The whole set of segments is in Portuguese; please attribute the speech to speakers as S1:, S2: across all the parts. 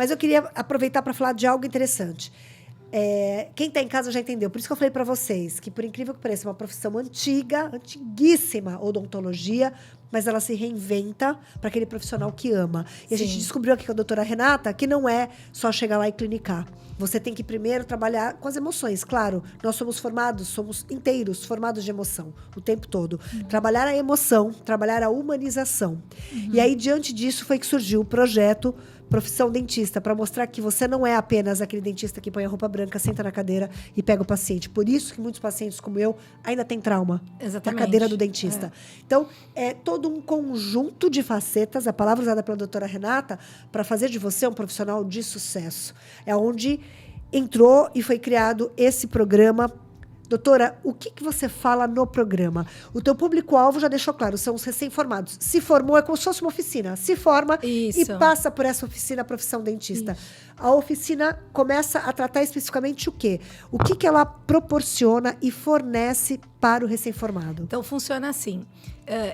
S1: Mas eu queria aproveitar para falar de algo interessante. Quem está em casa já entendeu. Por isso que eu falei para vocês que, por incrível que pareça, é uma profissão antiga, antiguíssima, odontologia, mas ela se reinventa para aquele profissional que ama. E a gente descobriu aqui com a doutora Renata que não é só chegar lá e clinicar. Você tem que primeiro trabalhar com as emoções. Claro, nós somos inteiros, formados de emoção, o tempo todo. Trabalhar a emoção, trabalhar a humanização. E aí, diante disso, foi que surgiu o projeto Profissão Dentista, para mostrar que você não é apenas aquele dentista que põe a roupa branca, senta na cadeira e pega o paciente. Por isso que muitos pacientes como eu ainda têm trauma na cadeira do dentista. Então, é todo um conjunto de facetas, a palavra usada pela doutora Renata, para fazer de você um profissional de sucesso. É onde entrou e foi criado esse programa. Doutora, o que você fala no programa? O teu público-alvo já deixou claro, são os recém-formados. Se formou, é como se fosse uma oficina. Se forma e passa por essa oficina, a profissão dentista. Isso. A oficina começa a tratar especificamente o quê? O que ela proporciona e fornece para o recém-formado?
S2: Então, funciona assim.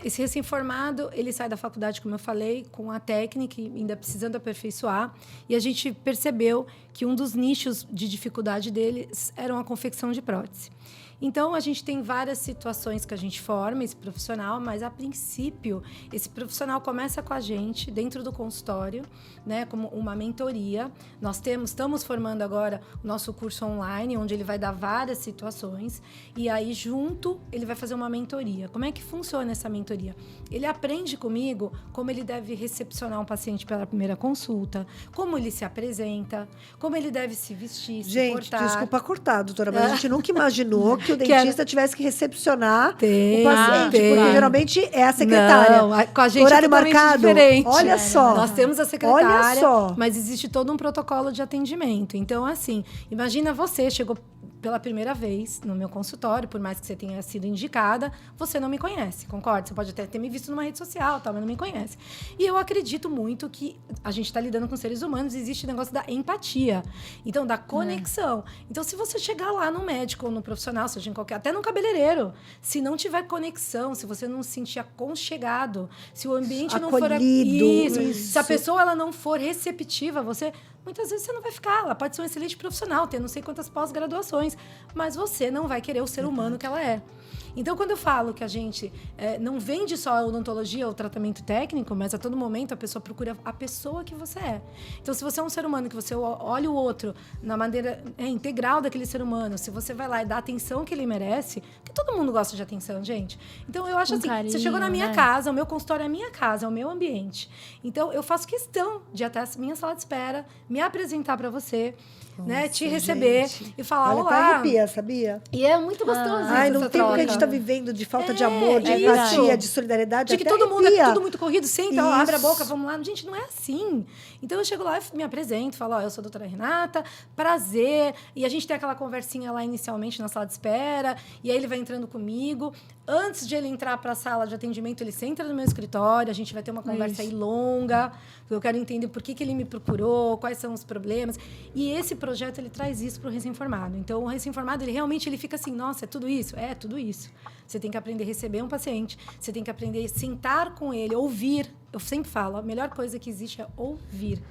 S2: Esse recém-formado, ele sai da faculdade, como eu falei, com a técnica, ainda precisando aperfeiçoar. E a gente percebeu que um dos nichos de dificuldade deles era a confecção de prótese. Então, a gente tem várias situações que a gente forma esse profissional, mas, a princípio, esse profissional começa com a gente dentro do consultório, né, como uma mentoria. Nós estamos formando agora o nosso curso online, onde ele vai dar várias situações, e aí, junto, ele vai fazer uma mentoria. Como é que funciona essa mentoria? Ele aprende comigo como ele deve recepcionar um paciente pela primeira consulta, como ele se apresenta, como ele deve se vestir, se portar.
S1: Gente, desculpa cortar, doutora, mas a gente nunca imaginou que o dentista tivesse que recepcionar o paciente, porque geralmente é a secretária.
S2: Não, com a gente
S1: horário
S2: é totalmente
S1: marcado.
S2: Diferente.
S1: Olha só.
S2: Nós temos a secretária,
S1: olha só.
S2: Mas existe todo um protocolo de atendimento. Então, assim, imagina você, chegou pela primeira vez no meu consultório, por mais que você tenha sido indicada, você não me conhece, concorda? Você pode até ter me visto numa rede social, mas não me conhece. E eu acredito muito que a gente está lidando com seres humanos, existe o negócio da empatia, então da conexão. Então, se você chegar lá no médico ou no profissional, seja em qualquer, até no cabeleireiro, se não tiver conexão, se você não se sentir aconchegado, se o ambiente não for isso, se a pessoa ela não for receptiva, muitas vezes você não vai ficar. Ela pode ser um excelente profissional, ter não sei quantas pós-graduações, mas você não vai querer o ser humano que ela é. Então, quando eu falo que a gente não vende só a odontologia ou o tratamento técnico, mas a todo momento a pessoa procura a pessoa que você é. Então, se você é um ser humano que você olha o outro na maneira integral daquele ser humano, se você vai lá e dá a atenção que ele merece, porque todo mundo gosta de atenção, gente. Então, eu acho assim, carinho, você chegou na minha casa, o meu consultório é a minha casa, é o meu ambiente. Então, eu faço questão de ir até a minha sala de espera, me apresentar para você, né, te receber e falar, olá.
S1: Até arrepia, sabia?
S2: E é muito gostoso isso,
S1: não tem o que a gente está vivendo de falta de amor, de empatia,
S2: isso.
S1: de solidariedade.
S2: De que todo mundo é tudo muito corrido, senta, abre a boca, vamos lá. Gente, não é assim. Então, eu chego lá e me apresento, falo, eu sou a doutora Renata, prazer. E a gente tem aquela conversinha lá inicialmente na sala de espera, e aí ele vai entrando comigo. Antes de ele entrar para a sala de atendimento, ele senta no meu escritório, a gente vai ter uma conversa aí longa, eu quero entender por que ele me procurou, quais são os problemas. E esse projeto, ele traz isso para o recém-formado. Então, o recém-formado, ele fica assim, nossa, é tudo isso? É, tudo isso. Você tem que aprender a receber um paciente, você tem que aprender a sentar com ele, ouvir. Eu sempre falo, a melhor coisa que existe é ouvir.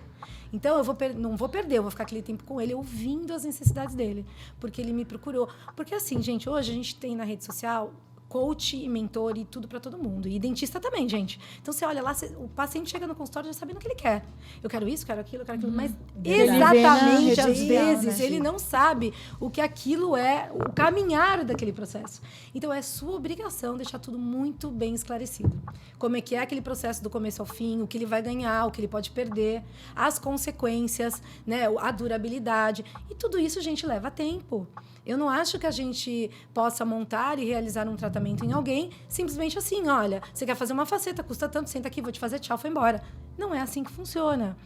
S2: Então, não vou perder, eu vou ficar aquele tempo com ele, ouvindo as necessidades dele, porque ele me procurou. Porque assim, gente, hoje a gente tem na rede social coach e mentor e tudo para todo mundo. E dentista também, gente. Então, você olha lá, o paciente chega no consultório já sabendo o que ele quer. Eu quero isso, quero aquilo, mas exatamente, às vezes, ele não sabe o que aquilo é, o caminhar daquele processo. Então, é sua obrigação deixar tudo muito bem esclarecido. Como é que é aquele processo do começo ao fim, o que ele vai ganhar, o que ele pode perder, as consequências, né, a durabilidade. E tudo isso, gente, leva tempo. Eu não acho que a gente possa montar e realizar um tratamento em alguém simplesmente assim, olha, você quer fazer uma faceta, custa tanto, senta aqui, vou te fazer, tchau, foi embora. Não é assim que funciona.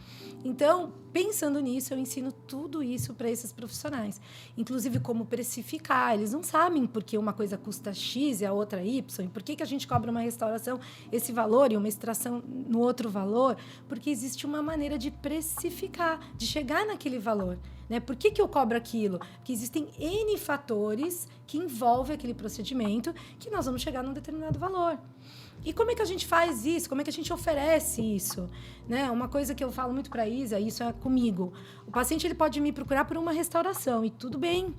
S2: Então, pensando nisso, eu ensino tudo isso para esses profissionais. Inclusive, como precificar. Eles não sabem por que uma coisa custa X e a outra Y. E por que a gente cobra uma restauração esse valor e uma extração no outro valor? Porque existe uma maneira de precificar, de chegar naquele valor. Né? Por que eu cobro aquilo? Porque existem N fatores que envolvem aquele procedimento que nós vamos chegar num determinado valor. E como é que a gente faz isso? Como é que a gente oferece isso? Né? Uma coisa que eu falo muito para a Isa, isso é comigo. O paciente ele pode me procurar por uma restauração, e tudo bem.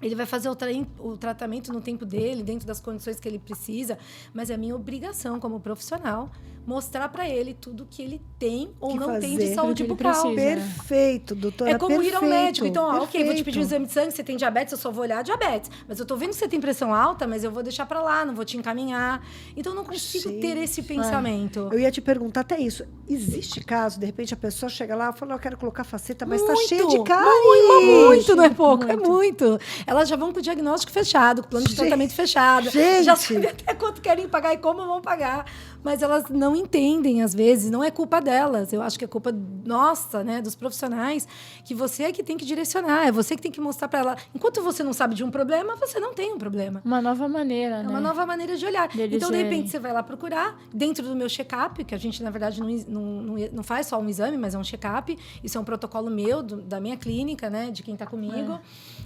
S2: Ele vai fazer o tratamento no tempo dele, dentro das condições que ele precisa, mas é minha obrigação como profissional mostrar para ele tudo que ele tem ou não tem de saúde bucal.
S1: Perfeito, doutora.
S2: É como ir ao médico. Então,
S1: perfeito.
S2: vou te pedir um exame de sangue, você tem diabetes, eu só vou olhar a diabetes. Mas eu tô vendo que você tem pressão alta, mas eu vou deixar para lá, não vou te encaminhar. Então, eu não consigo ter esse pensamento.
S1: Eu ia te perguntar até isso. Existe caso, de repente, a pessoa chega lá e fala, eu quero colocar faceta, mas tá cheio de cárie.
S2: Muito, não é pouco, é muito. Elas já vão com o diagnóstico fechado, com o plano de tratamento fechado. Já sabem até quanto querem pagar e como vão pagar. Mas elas não entendem, às vezes. Não é culpa delas. Eu acho que é culpa nossa, né, dos profissionais, que você é que tem que direcionar. É você que tem que mostrar para ela. Enquanto você não sabe de um problema, você não tem um problema.
S3: Uma nova maneira, né?
S2: É uma nova maneira de olhar. Então, de repente, você vai lá procurar, dentro do meu check-up, que a gente, na verdade, não faz só um exame, mas é um check-up. Isso é um protocolo meu, da minha clínica, né, de quem está comigo.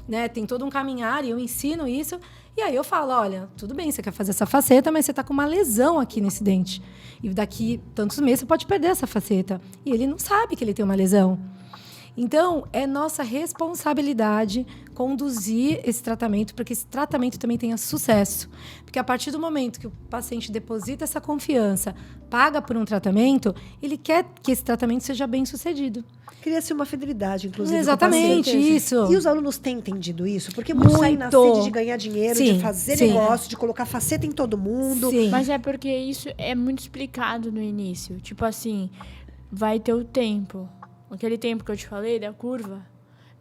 S2: Né, tem todo um caminhar e eu ensino isso. E aí eu falo, olha, tudo bem, você quer fazer essa faceta, mas você está com uma lesão aqui nesse dente. E daqui tantos meses você pode perder essa faceta. E ele não sabe que ele tem uma lesão. Então, é nossa responsabilidade conduzir esse tratamento para que esse tratamento também tenha sucesso. Porque a partir do momento que o paciente deposita essa confiança, paga por um tratamento, ele quer que esse tratamento seja bem sucedido.
S1: Cria-se uma fidelidade, inclusive.
S2: Exatamente, isso.
S1: E os alunos têm entendido isso? Porque muitos saem na sede de ganhar dinheiro, de fazer negócio, de colocar faceta em todo mundo.
S3: Sim. Mas é porque isso é muito explicado no início. Tipo assim, vai ter o tempo. Aquele tempo que eu te falei, da curva,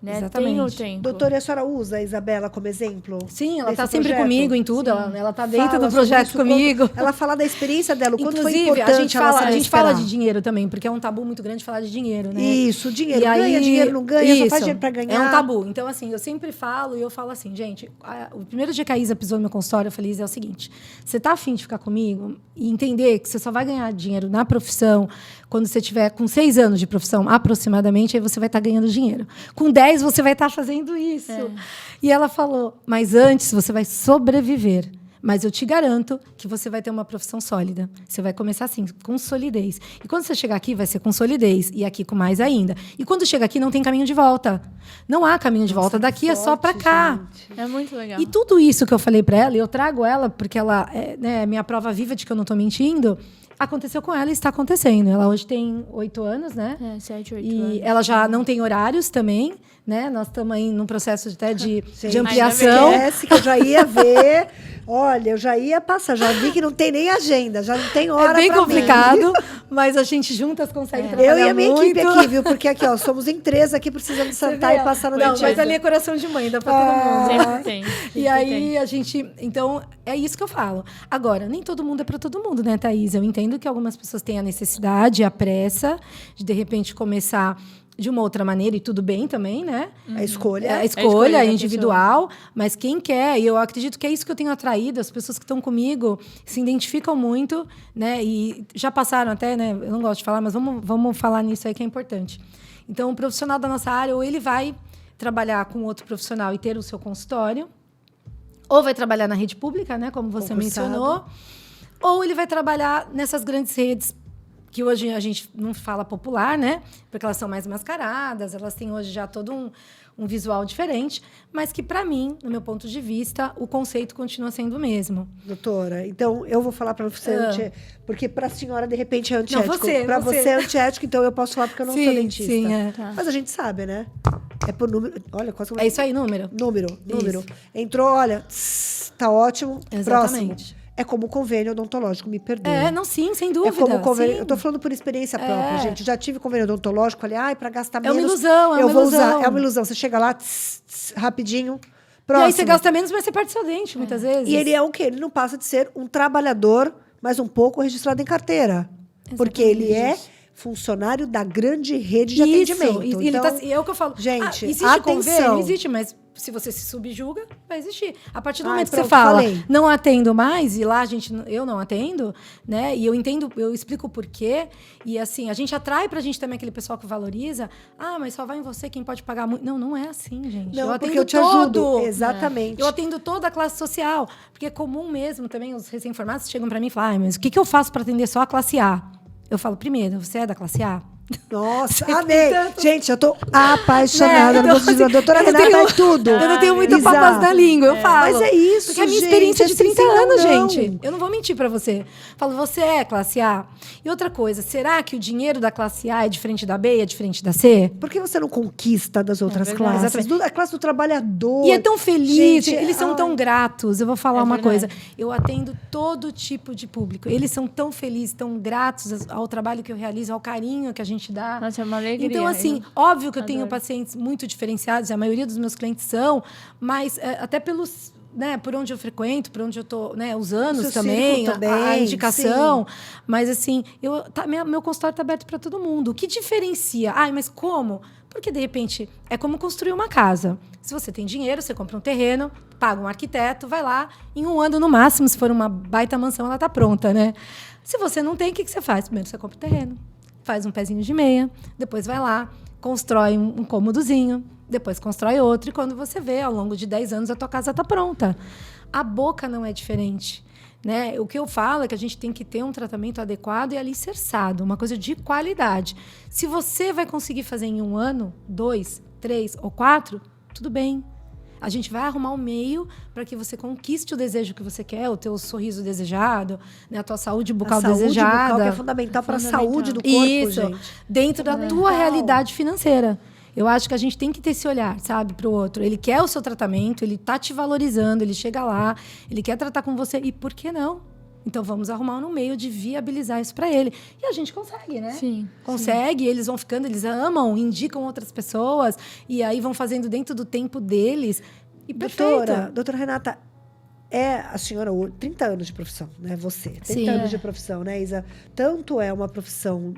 S3: né?
S2: Exatamente.
S3: Tem o tempo.
S1: Doutora, e a senhora usa a Isabela como exemplo?
S2: Sim, ela está
S1: nesse
S2: sempre
S1: projeto?
S2: comigo em tudo. Ela está dentro
S1: Fala
S2: do projeto
S1: sobre isso,
S2: comigo.
S1: Ela fala da experiência dela, o quanto
S2: Inclusive,
S1: foi importante
S2: a gente fala de dinheiro também, porque é um tabu muito grande falar de dinheiro, né?
S1: Isso, dinheiro.
S2: E
S1: Ganha
S2: aí,
S1: dinheiro, não ganha, só faz dinheiro pra ganhar.
S2: É um tabu. Então, assim, eu sempre falo, e eu falo assim, gente, o primeiro dia que a Isa pisou no meu consultório, eu falei, Isa, é o seguinte, você tá afim de ficar comigo e entender que você só vai ganhar dinheiro na profissão quando você tiver com 6 anos de profissão, aproximadamente, aí você vai estar ganhando dinheiro. Com 10, você vai estar fazendo isso. E ela falou, mas antes você vai sobreviver. Mas eu te garanto que você vai ter uma profissão sólida. Você vai começar assim, com solidez. E quando você chegar aqui, vai ser com solidez. E aqui com mais ainda. E quando chega aqui, não tem caminho de volta. Não há caminho de volta. Daqui é só para cá.
S3: Gente. É muito legal.
S2: E tudo isso que eu falei para ela, e eu trago ela, porque ela é minha prova viva de que eu não estou mentindo, aconteceu com ela e está acontecendo. Ela hoje tem 8 anos, né?
S3: 7, 8
S2: e
S3: anos.
S2: ela já não tem horários também, né? Nós estamos aí num processo até de ampliação.
S1: Esquece que eu já ia ver. Olha, eu já ia passar, já vi que não tem nem agenda, já não tem hora pra mim.
S2: É bem complicado, mas a gente juntas consegue trabalhar muito.
S1: Eu e a minha equipe aqui, viu? Porque aqui, ó, somos em 3 aqui, precisando sentar e passar no dentista.
S2: Mas ali é coração de mãe, dá pra todo mundo.
S3: Sempre tem.
S2: E aí a gente... Então, é isso que eu falo. Agora, nem todo mundo é para todo mundo, né, Thaís? Eu entendo que algumas pessoas têm a necessidade, a pressa de repente, começar de uma outra maneira, e tudo bem também, né?
S1: A escolha.
S2: A escolha é individual, mas quem quer, e eu acredito que é isso que eu tenho atraído, as pessoas que estão comigo se identificam muito, né? E já passaram até, né? Eu não gosto de falar, mas vamos falar nisso aí que é importante. Então, o profissional da nossa área, ou ele vai trabalhar com outro profissional e ter o seu consultório, ou vai trabalhar na rede pública, né? Como você mencionou, ou ele vai trabalhar nessas grandes redes que hoje a gente não fala popular, né? Porque elas são mais mascaradas, elas têm hoje já todo um visual diferente, mas que, para mim, no meu ponto de vista, o conceito continua sendo o mesmo.
S1: Doutora, então eu vou falar para você, porque para a senhora, de repente, é antiético.
S2: Para
S1: você é antiético, então eu posso falar porque eu não sou dentista.
S2: Sim,
S1: Mas a gente sabe, né? É por número. Olha, quase
S2: é isso aí, número.
S1: Número. Entrou, olha, tá ótimo.
S2: Exatamente.
S1: Próximo. É como convênio odontológico, me perdoe.
S2: Não, sim, sem dúvida.
S1: É como convênio.
S2: Sim.
S1: Eu tô falando por experiência própria, gente. Já tive convênio odontológico, falei, para gastar menos.
S2: É uma ilusão,
S1: eu vou usar. É uma ilusão. Você chega lá, rapidinho. Próximo.
S2: E aí você gasta menos, mas você perde seu dente, muitas vezes.
S1: E ele é o quê? Ele não passa de ser um trabalhador, mas um pouco registrado em carteira. Exatamente. Porque ele é funcionário da grande rede de atendimento.
S2: Ele
S1: Então,
S2: é o que eu falo.
S1: gente,
S2: existe
S1: atenção.
S2: convênio? Existe, mas se você se subjuga, vai existir. A partir do momento que
S1: pronto,
S2: você fala,
S1: falei.
S2: não atendo mais, e lá eu não atendo, né? E eu entendo, eu explico o porquê. E assim, a gente atrai pra gente também aquele pessoal que valoriza. Mas só vai em você quem pode pagar muito. Não, não é assim, gente.
S1: Não,
S2: eu
S1: porque
S2: atendo
S1: eu te ajudo.
S2: todo.
S1: Exatamente.
S2: Eu atendo toda a classe social. Porque é comum mesmo também, os recém-formados chegam pra mim e falam, mas o que eu faço pra atender só a classe A? Eu falo, primeiro, você é da classe A?
S1: Nossa, amei. Gente, eu tô apaixonada.
S2: Né?
S1: A doutora Renata é tudo.
S2: Eu não tenho muita
S1: Exato.
S2: papas na língua, eu falo.
S1: Mas é isso,
S2: porque é a minha
S1: gente,
S2: experiência de
S1: assim,
S2: 30 anos,
S1: não.
S2: gente. Eu não vou mentir pra você. Falo, você é classe A? E outra coisa, será que o dinheiro da classe A é diferente da B e é diferente da C?
S1: Por que você não conquista das outras
S3: verdade.
S1: classes? A classe do trabalhador.
S2: E é tão feliz,
S1: Gente,
S2: eles são tão gratos. Eu vou falar uma
S3: verdade.
S2: coisa. Eu atendo todo tipo de público. Eles são tão felizes, tão gratos ao trabalho que eu realizo, ao carinho que a gente dá.
S3: Nossa, é uma alegria.
S2: Então, assim, óbvio que eu tenho
S3: adoro.
S2: pacientes muito diferenciados, e a maioria dos meus clientes são, mas até pelos... Né, por onde eu frequento, por onde eu tô, né, os anos
S1: Seu
S2: também,
S1: círculo também,
S2: a indicação.
S1: sim.
S2: Mas, assim, meu consultório está aberto para todo mundo. O que diferencia? Mas como? Porque, de repente, é como construir uma casa. Se você tem dinheiro, você compra um terreno, paga um arquiteto, vai lá, em 1 ano no máximo, se for uma baita mansão, ela está pronta, né? Se você não tem, o que você faz? Primeiro você compra o terreno, faz um pezinho de meia, depois vai lá, constrói um cômodozinho, depois constrói outro, e quando você vê, ao longo de 10 anos, a tua casa está pronta. A boca não é diferente. Né? O que eu falo é que a gente tem que ter um tratamento adequado e alicerçado, uma coisa de qualidade. Se você vai conseguir fazer em 1 ano, 2, 3 ou 4, tudo bem. A gente vai arrumar um meio para que você conquiste o desejo que você quer, o teu sorriso desejado, né? A tua saúde bucal desejada.
S1: A saúde bucal que é fundamental para a saúde do corpo,
S2: Isso,
S1: gente.
S2: dentro da tua realidade financeira. Eu acho que a gente tem que ter esse olhar, sabe, para o outro. Ele quer o seu tratamento, ele tá te valorizando, ele chega lá, ele quer tratar com você. E por que não? Então vamos arrumar um meio de viabilizar isso para ele. E a gente consegue, né?
S3: Sim.
S2: Consegue, eles vão ficando, eles amam, indicam outras pessoas, e aí vão fazendo dentro do tempo deles. E perfeito.
S1: Doutora Renata, a senhora, 30 anos de profissão, né? Você, 30
S2: Sim,
S1: anos de profissão, né, Isa? Tanto é uma profissão,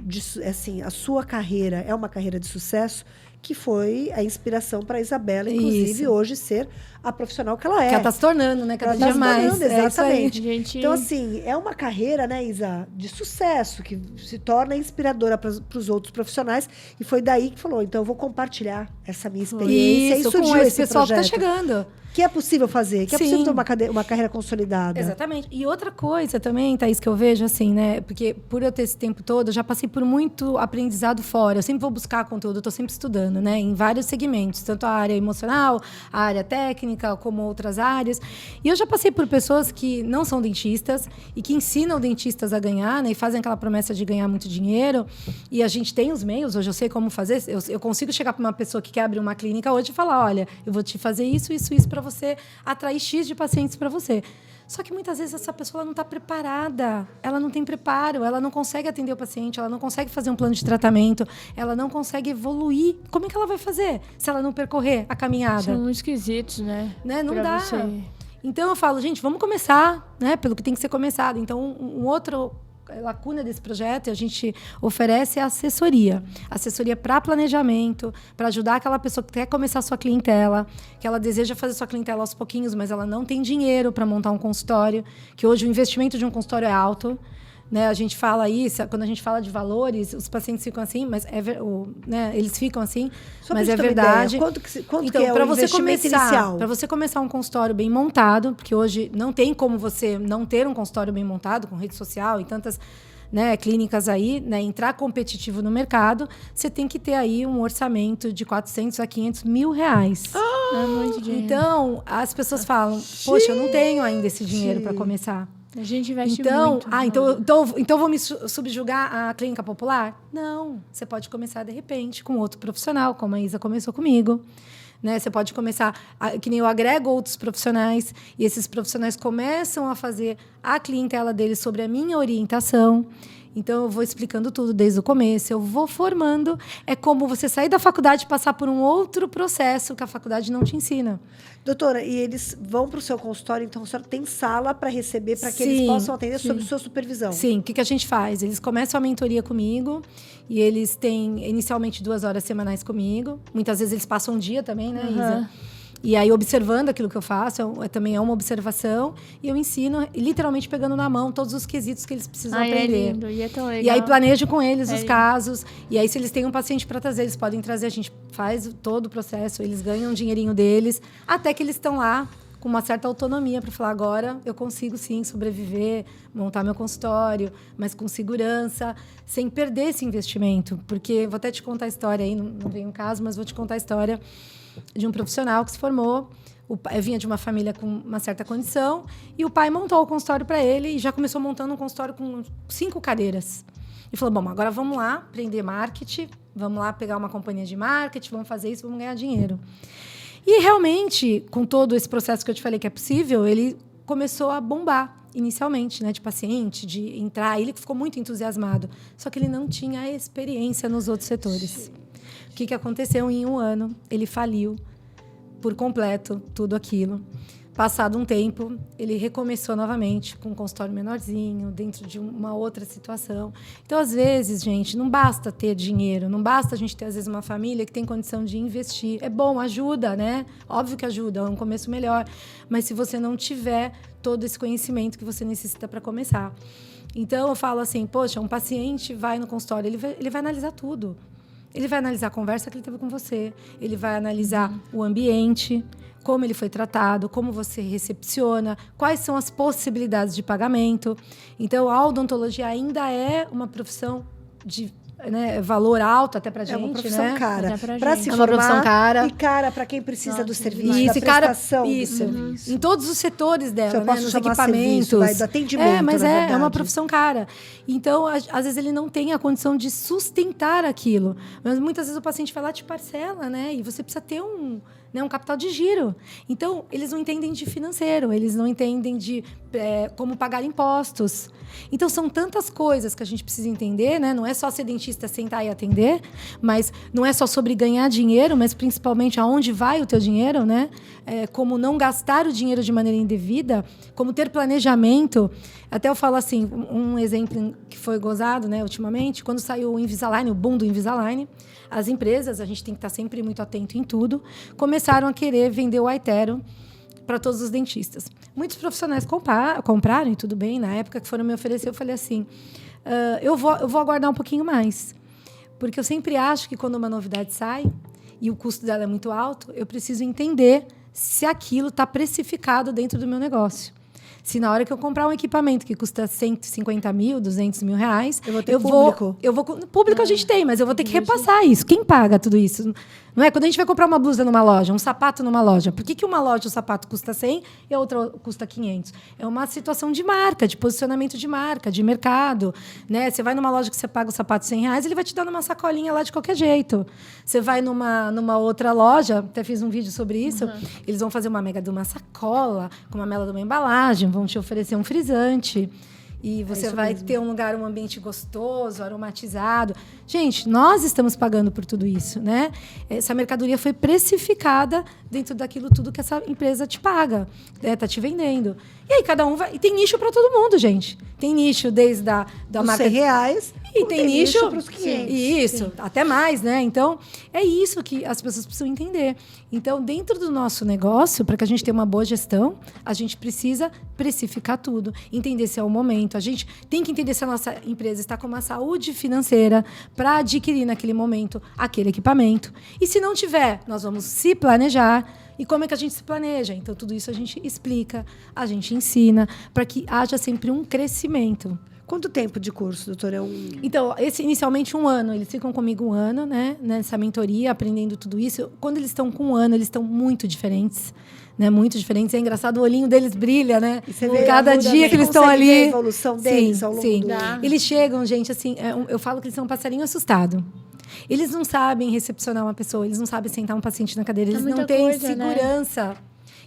S1: assim, a sua carreira é uma carreira de sucesso, que foi a inspiração para a Isabela, inclusive,
S2: Isso.
S1: hoje ser a profissional que ela é.
S2: Que ela tá se tornando, né? Cada dia mais.
S1: Exatamente.
S3: Gente...
S1: Então, assim, é uma carreira, né, Isa, de sucesso, que se torna inspiradora para os outros profissionais. E foi daí que falou, então eu vou compartilhar essa minha experiência.
S2: Isso,
S1: e surgiu
S2: com esse
S1: esse
S2: pessoal
S1: projeto.
S2: que tá chegando.
S1: Que é possível fazer, que é
S2: Sim.
S1: possível ter uma carreira consolidada.
S2: Exatamente. E outra coisa também, Thaís, que eu vejo assim, né? Porque por eu ter esse tempo todo, eu já passei por muito aprendizado fora. Eu sempre vou buscar conteúdo, eu tô sempre estudando, né? Em vários segmentos, tanto a área emocional, a área técnica, como outras áreas. E eu já passei por pessoas que não são dentistas e que ensinam dentistas a ganhar, né? E fazem aquela promessa de ganhar muito dinheiro. E a gente tem os meios, hoje eu sei como fazer. Eu consigo chegar para uma pessoa que quer abrir uma clínica hoje e falar, olha, eu vou te fazer isso para você atrair X de pacientes para você. Só que muitas vezes essa pessoa não está preparada, ela não tem preparo, ela não consegue atender o paciente, ela não consegue fazer um plano de tratamento, ela não consegue evoluir. Como é que ela vai fazer se ela não percorrer a caminhada?
S3: São muito esquisitos, né?
S2: Não
S3: pra
S2: dá.
S3: Você.
S2: Então eu falo, gente, vamos começar, né? Pelo que tem que ser começado. Então, um outro lacuna desse projeto, a gente oferece assessoria para planejamento, para ajudar aquela pessoa que quer começar a sua clientela, que ela deseja fazer sua clientela aos pouquinhos, mas ela não tem dinheiro para montar um consultório, que hoje o investimento de um consultório é alto, né? A gente fala isso, quando a gente fala de valores, os pacientes ficam assim, mas né? Eles ficam assim,
S1: Só
S2: mas
S1: pra
S2: é
S1: gente ter uma
S2: verdade.
S1: ideia, quanto
S2: então,
S1: que é o investimento inicial?
S2: Para você começar um consultório bem montado, porque hoje não tem como você não ter um consultório bem montado, com rede social e tantas, né, clínicas aí, né, entrar competitivo no mercado, você tem que ter aí um orçamento de 400 a 500 mil reais.
S3: É muito dinheiro.
S2: Então, as pessoas falam, poxa, eu não tenho ainda esse dinheiro para começar.
S3: A gente investe
S2: Então,
S3: muito.
S2: então vou me subjugar a clínica popular? Não. Você pode começar, de repente, com outro profissional, como a Isa começou comigo. Né? Você pode começar, que nem eu agrego outros profissionais, e esses profissionais começam a fazer a clientela deles sobre a minha orientação. Então, eu vou explicando tudo desde o começo, eu vou formando. É como você sair da faculdade e passar por um outro processo que a faculdade não te ensina.
S1: Doutora, e eles vão para o seu consultório, então o senhor tem sala para receber, para que eles
S2: Sim,
S1: possam atender
S2: sim.
S1: sob sua supervisão?
S2: Sim, o que a gente faz? Eles começam a mentoria comigo e eles têm inicialmente 2 horas semanais comigo. Muitas vezes eles passam um dia também, né, Isa? E aí, observando aquilo que eu faço, também é uma observação. E eu ensino, literalmente pegando na mão todos os quesitos que eles precisam aprender.
S3: É lindo, e é tão legal.
S2: E aí, planejo com eles os
S3: lindo.
S2: casos. E aí, se eles têm um paciente para trazer, eles podem trazer. A gente faz todo o processo. Eles ganham o dinheirinho deles. Até que eles estão lá com uma certa autonomia para falar, agora eu consigo, sim, sobreviver, montar meu consultório, mas com segurança, sem perder esse investimento. Porque, vou até te contar a história aí, não vem um caso, mas vou te contar a história de um profissional que se formou. Vinha de uma família com uma certa condição e o pai montou o consultório para ele e já começou montando um consultório com 5 cadeiras. E falou, bom, agora vamos lá aprender marketing, vamos lá pegar uma companhia de marketing, vamos fazer isso, vamos ganhar dinheiro. E realmente, com todo esse processo que eu te falei que é possível, ele começou a bombar inicialmente, né, de paciente, de entrar. Ele ficou muito entusiasmado, só que ele não tinha experiência nos outros setores. O que aconteceu em 1 ano? Ele faliu por completo tudo aquilo. Passado um tempo, ele recomeçou novamente com um consultório menorzinho, dentro de uma outra situação. Então, às vezes, gente, não basta ter dinheiro, não basta a gente ter, às vezes, uma família que tem condição de investir. É bom, ajuda, né? Óbvio que ajuda, é um começo melhor. Mas se você não tiver todo esse conhecimento que você necessita para começar. Então, eu falo assim, poxa, um paciente vai no consultório, ele vai analisar tudo. Ele vai analisar a conversa que ele teve com você, ele vai analisar o ambiente, como ele foi tratado, como você recepciona, quais são as possibilidades de pagamento. Então, a odontologia ainda é uma profissão de valor alto até pra gente,
S1: É uma profissão cara.
S3: Pra
S1: Se
S2: É uma profissão
S1: formar
S2: cara.
S1: e cara para quem precisa do serviço,
S2: Isso,
S1: da prestação do
S2: isso.
S1: serviço.
S2: Em todos os setores dela,
S1: Eu posso
S2: nos
S1: chamar
S2: equipamentos.
S1: serviço, do atendimento,
S2: mas
S1: na
S2: é
S1: verdade.
S2: uma profissão cara. Então, às vezes, ele não tem a condição de sustentar aquilo. Mas muitas vezes o paciente vai lá e te parcela, né? E você precisa ter um capital de giro. Então, eles não entendem de financeiro, eles não entendem de como pagar impostos. Então, são tantas coisas que a gente precisa entender, né? Não é só ser dentista, sentar e atender, mas não é só sobre ganhar dinheiro, mas principalmente aonde vai o teu dinheiro, né? Como não gastar o dinheiro de maneira indevida, como ter planejamento. Até eu falo assim, um exemplo que foi gozado, né, ultimamente, quando saiu o Invisalign, o boom do Invisalign, as empresas, a gente tem que estar sempre muito atento em tudo, começaram a querer vender o iTero para todos os dentistas. Muitos profissionais compraram, e tudo bem. Na época que foram me oferecer, eu falei assim, eu vou aguardar um pouquinho mais. Porque eu sempre acho que quando uma novidade sai e o custo dela é muito alto, eu preciso entender se aquilo está precificado dentro do meu negócio. Se na hora que eu comprar um equipamento que custa 150 mil, 200 mil reais,
S1: eu vou ter público.
S2: Público a gente tem, mas eu vou ter que repassar isso. Quem paga tudo isso? Não é? Quando a gente vai comprar uma blusa numa loja, um sapato numa loja, por que uma loja o sapato custa 100 e a outra custa 500? É uma situação de marca, de posicionamento de marca, de mercado. Né? Você vai numa loja que você paga o sapato R$100, ele vai te dar numa sacolinha lá de qualquer jeito. Você vai numa outra loja, até fiz um vídeo sobre isso, eles vão fazer uma mega de uma sacola, com uma mela de uma embalagem, vão te oferecer um frisante. E você vai ter um lugar, um ambiente gostoso, aromatizado. Gente, nós estamos pagando por tudo isso, né? Essa mercadoria foi precificada dentro daquilo tudo que essa empresa te paga, tá te vendendo. E aí cada um vai... E tem nicho para todo mundo, gente. Tem nicho desde a marca...
S1: R$100
S2: e tem nicho
S1: para os 500.
S2: Isso,
S1: Sim.
S2: até mais, né? Então, é isso que as pessoas precisam entender. Então, dentro do nosso negócio, para que a gente tenha uma boa gestão, a gente precisa precificar tudo, entender se é o momento. A gente tem que entender se a nossa empresa está com uma saúde financeira para adquirir naquele momento aquele equipamento. E se não tiver, nós vamos se planejar. E como é que a gente se planeja? Então, tudo isso a gente explica, a gente ensina, para que haja sempre um crescimento.
S1: Quanto tempo de curso, doutora?
S2: Então, inicialmente 1 ano. Eles ficam comigo 1 ano, né? Nessa mentoria, aprendendo tudo isso. Quando eles estão com 1 ano, eles estão muito diferentes. Né? Muito diferentes. É engraçado, o olhinho deles brilha, né?
S1: E você vê
S2: cada dia que eles estão ali.
S1: Ver a evolução deles ao longo do...
S2: Eles chegam, gente, assim... Eu falo que eles são um passarinho assustado. Eles não sabem recepcionar uma pessoa. Eles não sabem sentar um paciente na cadeira. Eles não têm segurança. Né?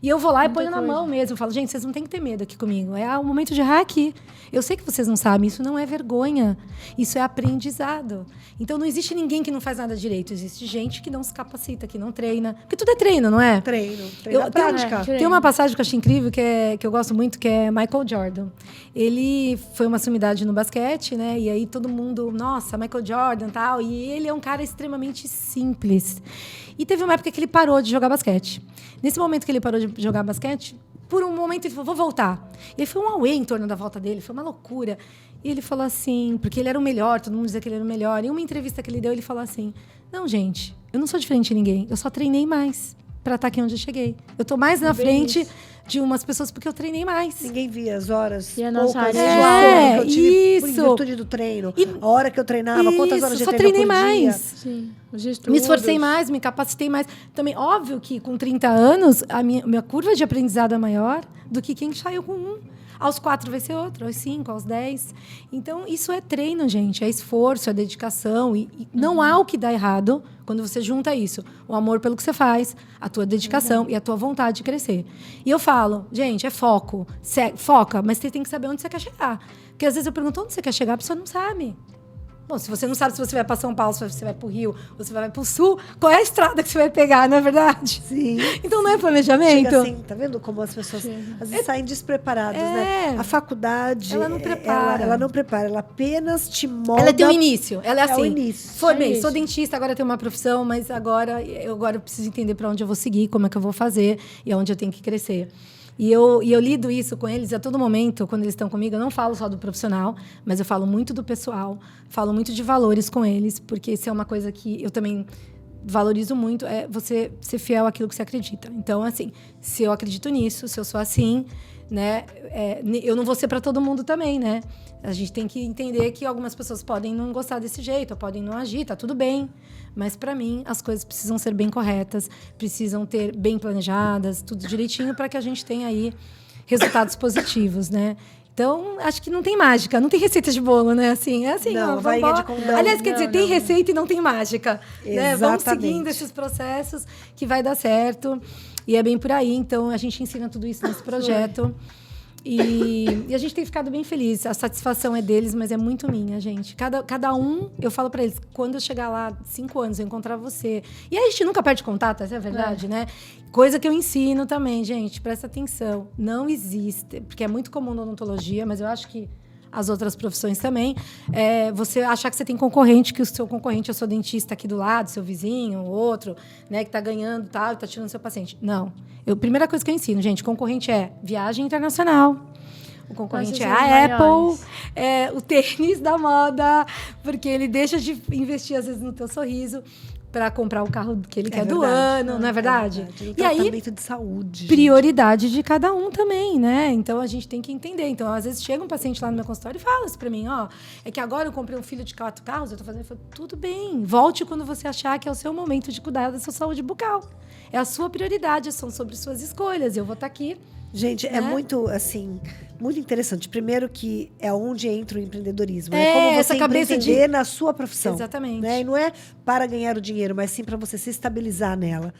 S2: E eu vou lá e
S3: Muita
S2: ponho na
S3: coisa.
S2: mão mesmo. Eu falo, gente, vocês não têm que ter medo aqui comigo. É o momento de errar aqui. Eu sei que vocês não sabem. Isso não é vergonha. Isso é aprendizado. Então, não existe ninguém que não faz nada direito. Existe gente que não se capacita, que não treina. Porque tudo é treino, não é?
S1: Treino
S2: Eu-
S1: prática.
S2: Tem uma passagem que eu achei incrível, que eu gosto muito, que é Michael Jordan. Ele foi uma sumidade no basquete, né? E aí todo mundo, nossa, Michael Jordan e tal. E ele é um cara extremamente simples. E teve uma época que ele parou de jogar basquete. Nesse momento que ele parou de jogar basquete, por um momento ele falou, vou voltar. E aí foi um auê em torno da volta dele, foi uma loucura. E ele falou assim, porque ele era o melhor, todo mundo dizia que ele era o melhor. Em uma entrevista que ele deu, ele falou assim, não, gente, eu não sou diferente de ninguém, eu só treinei mais para estar aqui onde eu cheguei. Eu tô mais na frente de umas pessoas porque eu treinei mais.
S1: Ninguém via as horas
S3: E a nossa
S1: poucas
S3: área
S1: de
S3: de
S1: aula que eu tive
S2: isso.
S1: por virtude do treino. A hora que eu treinava, quantas horas de
S2: só
S1: treino
S2: treinei
S1: por dia.
S2: mais.
S3: Sim, os estudos.
S2: Me esforcei mais, me capacitei mais. Também, óbvio que com 30 anos, a minha curva de aprendizado é maior do que quem saiu com 1. Aos 4 vai ser outro, aos 5, aos 10. Então, isso é treino, gente. É esforço, é dedicação. E não há o que dá errado quando você junta isso. O amor pelo que você faz, a tua dedicação e a tua vontade de crescer. E eu falo, gente, é foco. Foca, mas você tem que saber onde você quer chegar. Porque às vezes eu pergunto onde você quer chegar, a pessoa não sabe. Bom, se você não sabe se você vai para São Paulo, se você vai para o Rio, ou se vai para o Sul, qual é a estrada que você vai pegar, não é verdade?
S1: Sim.
S2: Então não é planejamento?
S1: Chega assim, tá vendo como as pessoas às vezes saem despreparadas, né? A faculdade,
S2: Ela não prepara.
S1: Ela não prepara, ela apenas te molda.
S2: Ela tem um início. Ela é assim.
S1: o início.
S2: Formei,
S3: É isso.
S2: sou dentista, agora tenho uma profissão, mas agora eu preciso entender para onde eu vou seguir, como é que eu vou fazer e aonde eu tenho que crescer. E eu lido isso com eles a todo momento, quando eles estão comigo. Eu não falo só do profissional, mas eu falo muito do pessoal, falo muito de valores com eles, porque isso é uma coisa que eu também valorizo muito, é você ser fiel àquilo que você acredita. Então, assim, se eu acredito nisso, se eu sou assim, né, eu não vou ser para todo mundo também, né? A gente tem que entender que algumas pessoas podem não gostar desse jeito, ou podem não agir, tá tudo bem. Mas, para mim, as coisas precisam ser bem corretas, precisam ter bem planejadas, tudo direitinho, para que a gente tenha aí resultados positivos, né? Então, acho que não tem mágica, não tem receita de bolo, né? Assim, é assim,
S1: Não,
S2: ó,
S1: varinha
S2: vambora.
S1: de condão.
S2: Aliás, quer dizer, tem receita e não tem mágica. Né? Vamos
S1: Exatamente.
S2: seguindo esses processos que vai dar certo. E é bem por aí. Então, a gente ensina tudo isso nesse projeto. E a gente tem ficado bem feliz. A satisfação é deles, mas é muito minha, gente. Cada um, eu falo pra eles, quando eu chegar lá, 5 anos, eu encontrar você. E aí a gente nunca perde contato, essa é a verdade, né? Coisa que eu ensino também, gente, presta atenção. Não existe, porque é muito comum na odontologia, mas eu acho que as outras profissões também, você achar que você tem concorrente, que o seu concorrente é o seu dentista aqui do lado, seu vizinho, outro, né, que está ganhando tal, está tirando seu paciente. Não. Primeira coisa que eu ensino, gente, concorrente é viagem internacional. O concorrente
S3: Essas
S2: é
S3: são as
S2: a Apple,
S3: maiores.
S2: o tênis da moda, porque ele deixa de investir, às vezes, no teu sorriso para comprar o carro que ele quer do ano, não é verdade?
S1: No
S2: E aí,
S1: tratamento de saúde.
S2: prioridade de cada um também, né? Então, a gente tem que entender. Então, às vezes, chega um paciente lá no meu consultório e fala isso pra mim, ó, é que agora eu comprei um filho de 4 carros, eu tô fazendo... Eu falo, tudo bem, volte quando você achar que é o seu momento de cuidar da sua saúde bucal. É a sua prioridade, são sobre suas escolhas. Eu vou estar aqui.
S1: Gente, é
S2: né?
S1: muito, assim, muito interessante. Primeiro que é onde entra o empreendedorismo.
S2: É,
S1: Como
S2: essa
S1: você
S2: cabeça
S1: empreender na sua profissão.
S2: Exatamente.
S1: Né? E não é para ganhar o dinheiro, mas sim para você se estabilizar nela.